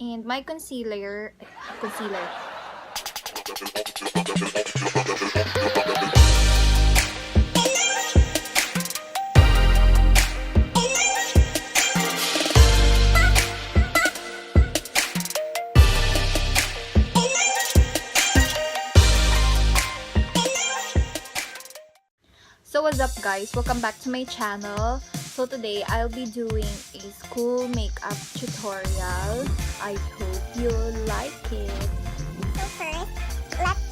And my concealer. So what's up guys, welcome back to my channel. So today I'll be doing a school makeup tutorial. I hope you like it. So first, let's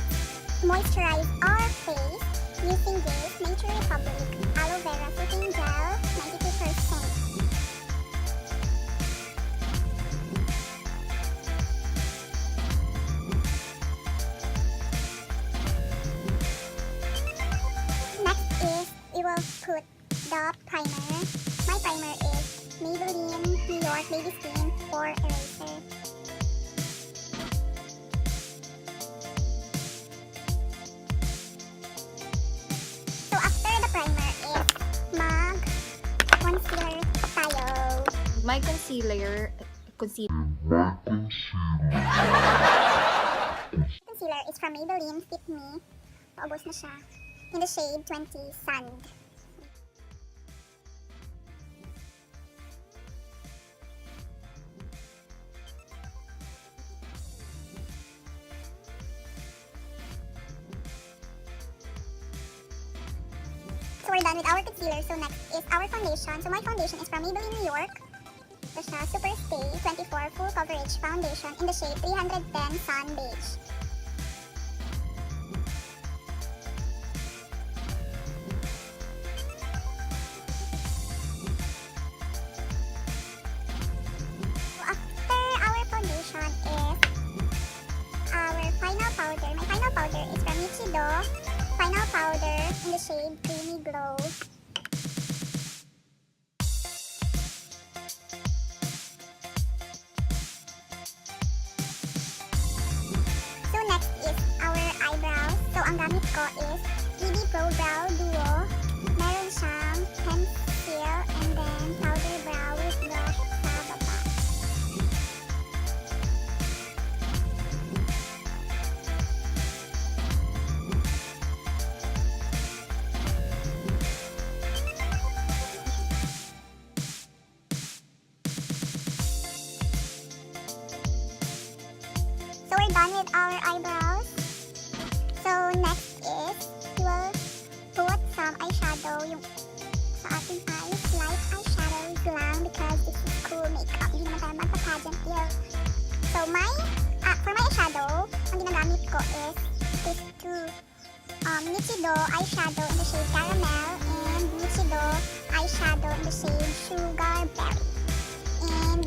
moisturize our face using this Nature Republic Aloe Vera Soothing Gel 92%. We will put the primer. My primer is Maybelline New York Baby Skin Pore Eraser. So after the primer is mag-concealer tayo. My concealer Concealer is from Maybelline Fit Me. Paubos na siya. In the shade 20 Sand. So we're done with our concealer. So next is our foundation. So my foundation is from Maybelline New York. Ito siya, Super Stay 24 Full Coverage Foundation in the shade 310 Sun Beige. My final powder is from Michido. Final powder in the shade Creamy Glow. So next is our eyebrows. So ang gamit ko is ED Pro Brow Duo. Meron siyang pencil and then powder brow with brush sa baba. So we're done with our eyebrows. So next is we will put some eyeshadow yung sa ating eyes, light eyeshadows lang because this is cool makeup. Hindi naman tayo magpa-pageant here. So for my eyeshadow, ang ginagamit ko is these two Michido eyeshadow in the shade Caramel and Michido eyeshadow in the shade Sugar Berry. And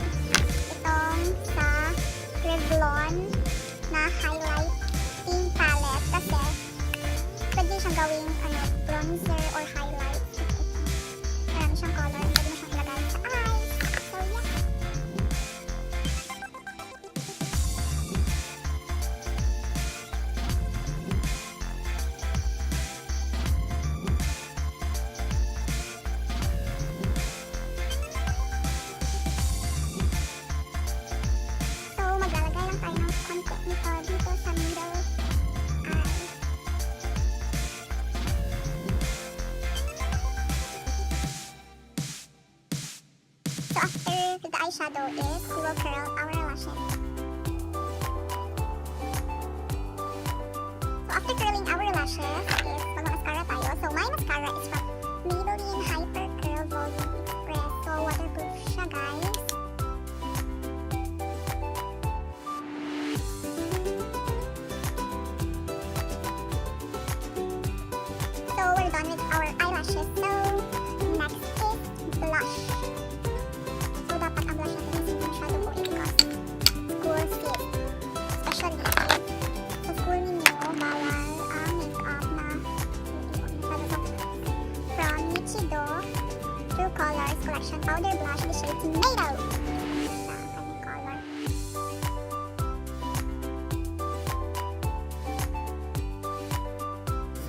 itong sa Revlon na highlighting palette kasi pwede siyang gawing bronzer or highlight. Marami siyang color and pwede mo siyang ilagay sa eyes. So yeah. So maglalagay lang tayo ng konti nito dito sa middle eye. So after the eyeshadow is, we will curl our lashes. So after curling our lashes is mag-mascara tayo. So my mascara is from Maybelline Hyper Curl Volume Express. So waterproof siya guys. So we're done with our eyelashes. So next is blush. So dapat ang blush natin is yung shadow po because school fit. Especially sa school ninyo, bawal ang makeup na from Michido True Colors Collection Powder Blush in the shade Tomato. Sa kanyang color.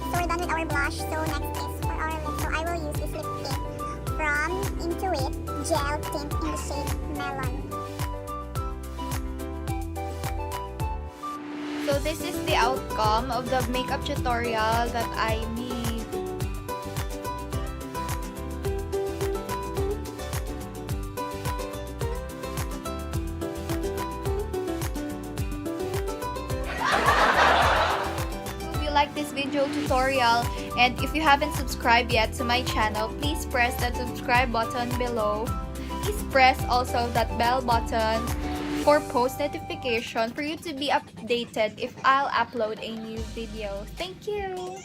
So we're done with our blush. So next is for our lips. So I will use this lip tint from Intuit Gel Tint in the shade Melon. So this is the outcome of the makeup tutorial that I made. If you like this video tutorial and if you haven't subscribed yet to my channel, please press that subscribe button below. Please press also that bell button for post notification for you to be updated if I'll upload a new video. Thank you!